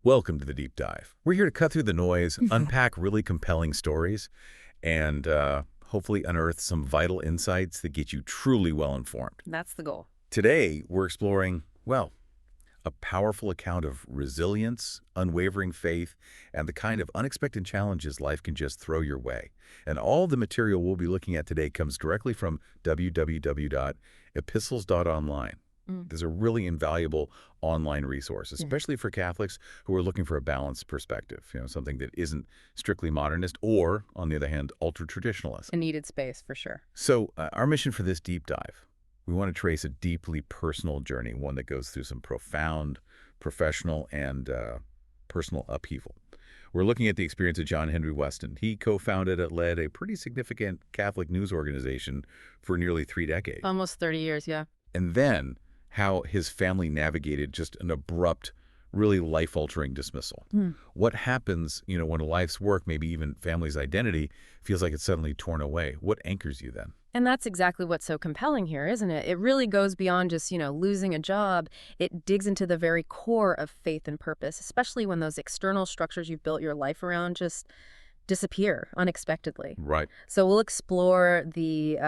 Welcome to the Deep Dive. We're here to cut through the noise, unpack really compelling stories, and hopefully unearth some vital insights that get you truly well-informed. That's the goal. Today, we're exploring, well, a powerful account of resilience, unwavering faith, and the kind of unexpected challenges life can just throw your way. And all the material we'll be looking at today comes directly from www.epistles.online. There's a really invaluable online resource, especially for Catholics who are looking for a balanced perspective, something that isn't strictly modernist or, on the other hand, ultra-traditionalist. A needed space, for sure. So our mission for this deep dive, we want to trace a deeply personal journey, one that goes through some profound professional and personal upheaval. We're looking at the experience of John Henry Westen. He co-founded and led a pretty significant Catholic news organization for nearly 3 decades. Almost 30 years, yeah. And then how his family navigated just an abrupt, really life-altering dismissal. What happens, when a life's work, maybe even family's identity, feels like it's suddenly torn away? What anchors you then? And that's exactly what's so compelling here, isn't it? It really goes beyond just, losing a job. It digs into the very core of faith and purpose, especially when those external structures you've built your life around just disappear unexpectedly. Right. So we'll explore the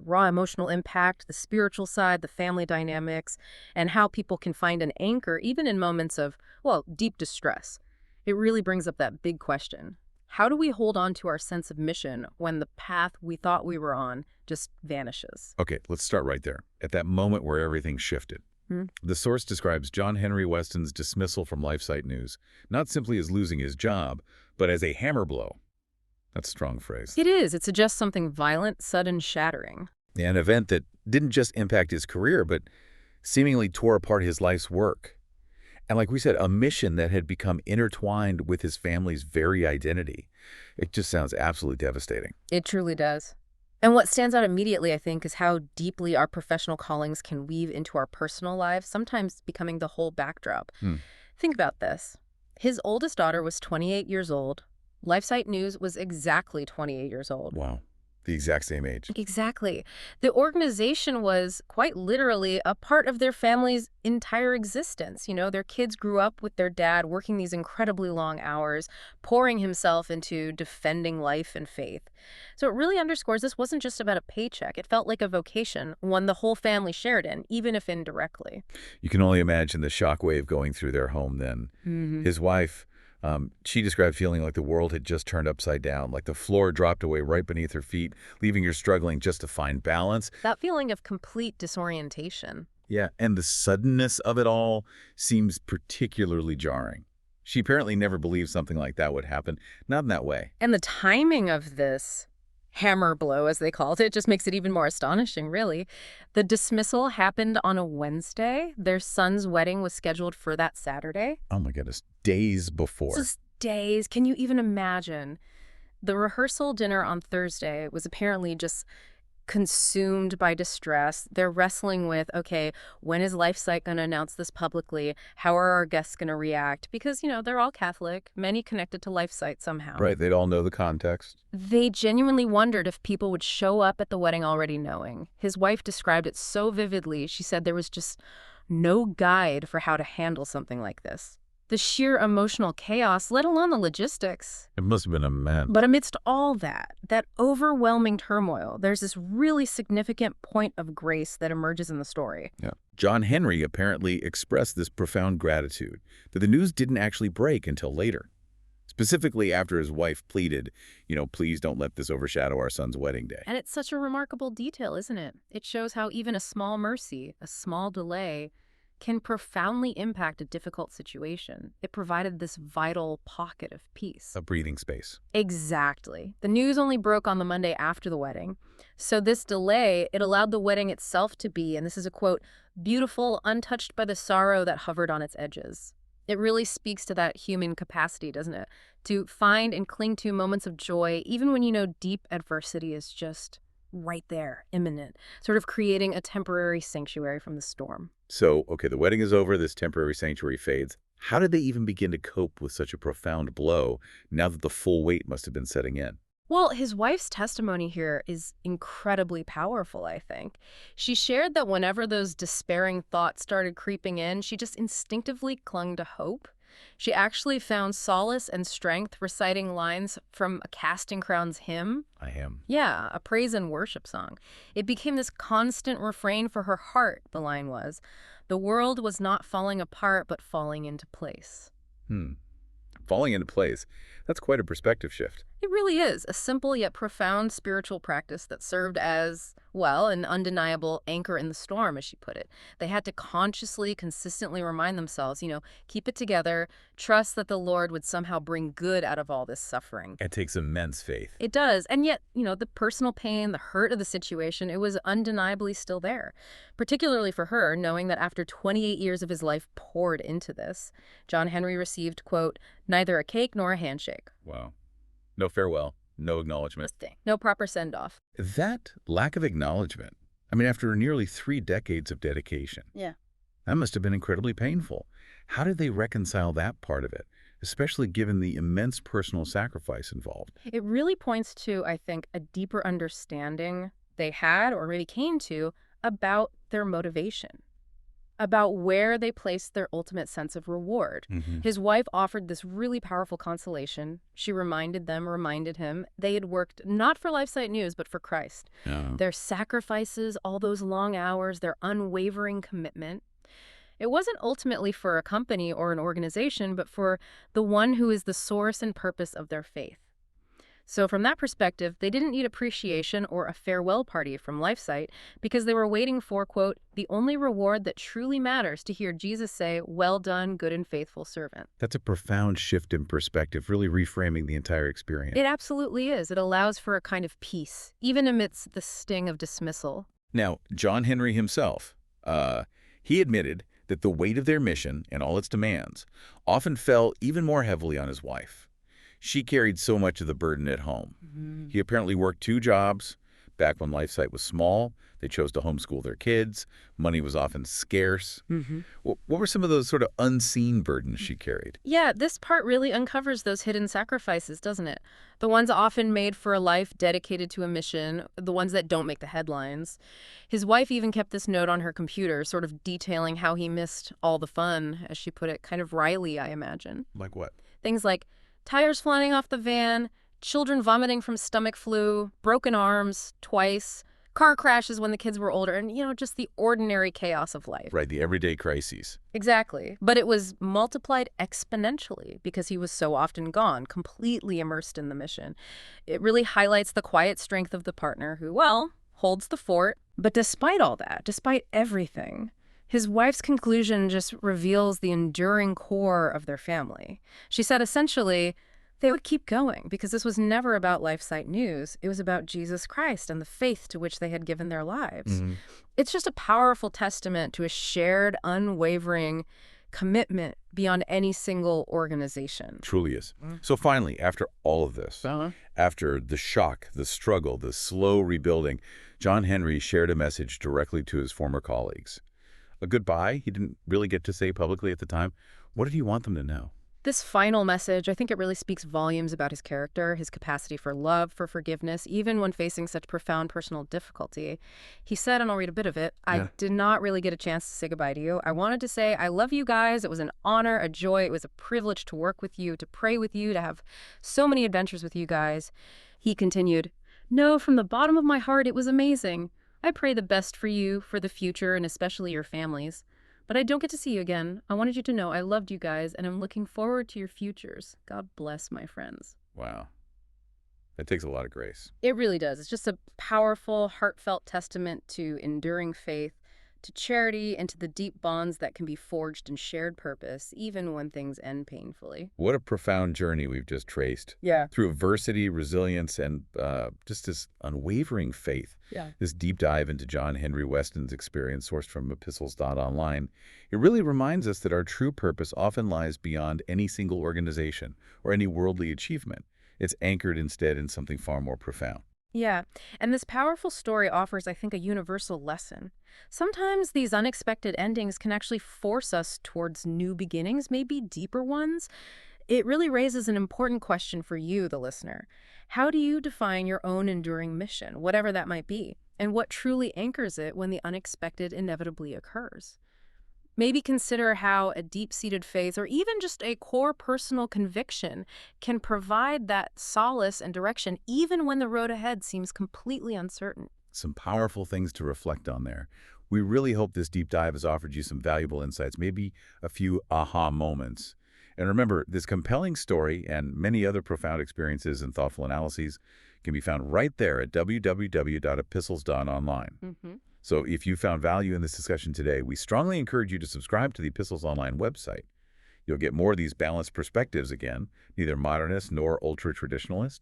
raw emotional impact, the spiritual side, the family dynamics, and how people can find an anchor even in moments of, deep distress. It really brings up that big question. How do we hold on to our sense of mission when the path we thought we were on just vanishes? Okay, let's start right there. At that moment where everything shifted. The source describes John Henry Westen's dismissal from LifeSite News, not simply as losing his job, but as a hammer blow. That's a strong phrase. It is. It suggests something violent, sudden, shattering. An event that didn't just impact his career, but seemingly tore apart his life's work. And like we said, a mission that had become intertwined with his family's very identity. It just sounds absolutely devastating. It truly does. And what stands out immediately, I think, is how deeply our professional callings can weave into our personal lives, sometimes becoming the whole backdrop. Think about this. His oldest daughter was 28 years old. LifeSite News was exactly 28 years old. Wow. The exact same age. Exactly. The organization was quite literally a part of their family's entire existence. Their kids grew up with their dad working these incredibly long hours, pouring himself into defending life and faith. So it really underscores this wasn't just about a paycheck. It felt like a vocation, one the whole family shared in, even if indirectly. You can only imagine the shockwave going through their home then. His wife, she described feeling like the world had just turned upside down, like the floor dropped away right beneath her feet, leaving her struggling just to find balance. That feeling of complete disorientation. Yeah, and the suddenness of it all seems particularly jarring. She apparently never believed something like that would happen, not in that way. And the timing of this hammer blow, as they called it, just makes it even more astonishing, really. The dismissal happened on a Wednesday. Their son's wedding was scheduled for that Saturday. Oh my goodness, days before. Just days. Can you even imagine? The rehearsal dinner on Thursday was apparently just consumed by distress. They're wrestling with, okay, when is LifeSite going to announce this publicly? How are our guests going to react? Because, they're all Catholic, many connected to LifeSite somehow. Right, they'd all know the context. They genuinely wondered if people would show up at the wedding already knowing. His wife described it so vividly. She said there was just no guide for how to handle something like this. The sheer emotional chaos, let alone the logistics. It must have been immense. But amidst all that overwhelming turmoil, there's this really significant point of grace that emerges in the story. Yeah. John Henry apparently expressed this profound gratitude that the news didn't actually break until later. Specifically after his wife pleaded, please don't let this overshadow our son's wedding day. And it's such a remarkable detail, isn't it? It shows how even a small mercy, a small delay, can profoundly impact a difficult situation. It provided this vital pocket of peace. A breathing space. Exactly. The news only broke on the Monday after the wedding. So this delay, it allowed the wedding itself to be, and this is a quote, beautiful, untouched by the sorrow that hovered on its edges. It really speaks to that human capacity, doesn't it? To find and cling to moments of joy, even when deep adversity is just right there, imminent, sort of creating a temporary sanctuary from the storm. So, okay, the wedding is over, this temporary sanctuary fades. How did they even begin to cope with such a profound blow now that the full weight must have been setting in? Well, his wife's testimony here is incredibly powerful, I think. She shared that whenever those despairing thoughts started creeping in, she just instinctively clung to hope. She actually found solace and strength reciting lines from a Casting Crowns hymn. I am. Yeah, a praise and worship song. It became this constant refrain for her heart, the line was. The world was not falling apart, but falling into place. Hmm. Falling into place. That's quite a perspective shift. It really is a simple yet profound spiritual practice that served as, well, an undeniable anchor in the storm, as she put it. They had to consciously, consistently remind themselves, keep it together, trust that the Lord would somehow bring good out of all this suffering. It takes immense faith. It does. And yet, the personal pain, the hurt of the situation, it was undeniably still there. Particularly for her, knowing that after 28 years of his life poured into this, John Henry received, quote, neither a cake nor a handshake. Wow. No farewell, no acknowledgement. No proper send-off. That lack of acknowledgement, after nearly 3 decades of dedication. Yeah. That must have been incredibly painful. How did they reconcile that part of it, especially given the immense personal sacrifice involved? It really points to, I think, a deeper understanding they had or maybe came to about their motivation, about where they placed their ultimate sense of reward. His wife offered this really powerful consolation. She reminded him, they had worked not for LifeSite News, but for Christ. Yeah. Their sacrifices, all those long hours, their unwavering commitment. It wasn't ultimately for a company or an organization, but for the one who is the source and purpose of their faith. So from that perspective, they didn't need appreciation or a farewell party from LifeSite because they were waiting for, quote, the only reward that truly matters, to hear Jesus say, well done, good and faithful servant. That's a profound shift in perspective, really reframing the entire experience. It absolutely is. It allows for a kind of peace, even amidst the sting of dismissal. Now, John Henry himself, he admitted that the weight of their mission and all its demands often fell even more heavily on his wife. She carried so much of the burden at home. He apparently worked 2 jobs. Back when LifeSite was small, they chose to homeschool their kids. Money was often scarce. What were some of those sort of unseen burdens she carried? Yeah, this part really uncovers those hidden sacrifices, doesn't it? The ones often made for a life dedicated to a mission, the ones that don't make the headlines. His wife even kept this note on her computer, sort of detailing how he missed all the fun, as she put it, kind of wryly, I imagine. Like what? Things like tires flying off the van, children vomiting from stomach flu, broken arms twice, car crashes when the kids were older, and, just the ordinary chaos of life. Right, the everyday crises. Exactly. But it was multiplied exponentially because he was so often gone, completely immersed in the mission. It really highlights the quiet strength of the partner who, well, holds the fort. But despite all that, despite everything, his wife's conclusion just reveals the enduring core of their family. She said essentially they would keep going because this was never about LifeSite News. It was about Jesus Christ and the faith to which they had given their lives. It's just a powerful testament to a shared, unwavering commitment beyond any single organization. Truly is. So finally, after all of this, after the shock, the struggle, the slow rebuilding, John Henry shared a message directly to his former colleagues. A goodbye he didn't really get to say publicly at the time. What did he want them to know? This final message, I think it really speaks volumes about his character, his capacity for love, for forgiveness, even when facing such profound personal difficulty. He said, and I'll read a bit of it, I did not really get a chance to say goodbye to you. I wanted to say I love you guys. It was an honor, a joy. It was a privilege to work with you, to pray with you, to have so many adventures with you guys. He continued, no, from the bottom of my heart, it was amazing. I pray the best for you, for the future, and especially your families. But I don't get to see you again. I wanted you to know I loved you guys, and I'm looking forward to your futures. God bless, my friends. Wow. That takes a lot of grace. It really does. It's just a powerful, heartfelt testament to enduring faith, to charity, and to the deep bonds that can be forged in shared purpose, even when things end painfully. What a profound journey we've just traced. Yeah. Through adversity, resilience, and just this unwavering faith. Yeah. This deep dive into John Henry Westen's experience, sourced from epistles.online, it really reminds us that our true purpose often lies beyond any single organization or any worldly achievement. It's anchored instead in something far more profound. Yeah, and this powerful story offers, I think, a universal lesson. Sometimes these unexpected endings can actually force us towards new beginnings, maybe deeper ones. It really raises an important question for you, the listener. How do you define your own enduring mission, whatever that might be, and what truly anchors it when the unexpected inevitably occurs? Maybe consider how a deep-seated faith or even just a core personal conviction can provide that solace and direction even when the road ahead seems completely uncertain. Some powerful things to reflect on there. We really hope this deep dive has offered you some valuable insights, maybe a few aha moments. And remember, this compelling story and many other profound experiences and thoughtful analyses can be found right there at www.epistles.online. So if you found value in this discussion today, we strongly encourage you to subscribe to the Epistles Online website. You'll get more of these balanced perspectives again, neither modernist nor ultra-traditionalist.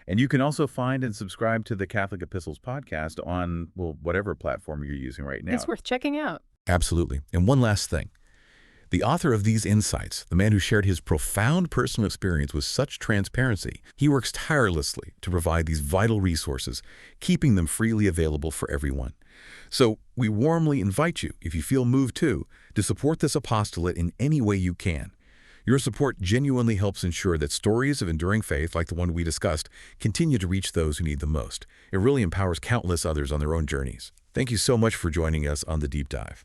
And you can also find and subscribe to the Catholic Epistles podcast on, well, whatever platform you're using right now. It's worth checking out. Absolutely. And one last thing. The author of these insights, the man who shared his profound personal experience with such transparency, he works tirelessly to provide these vital resources, keeping them freely available for everyone. So we warmly invite you, if you feel moved to support this apostolate in any way you can. Your support genuinely helps ensure that stories of enduring faith, like the one we discussed, continue to reach those who need them most. It really empowers countless others on their own journeys. Thank you so much for joining us on The Deep Dive.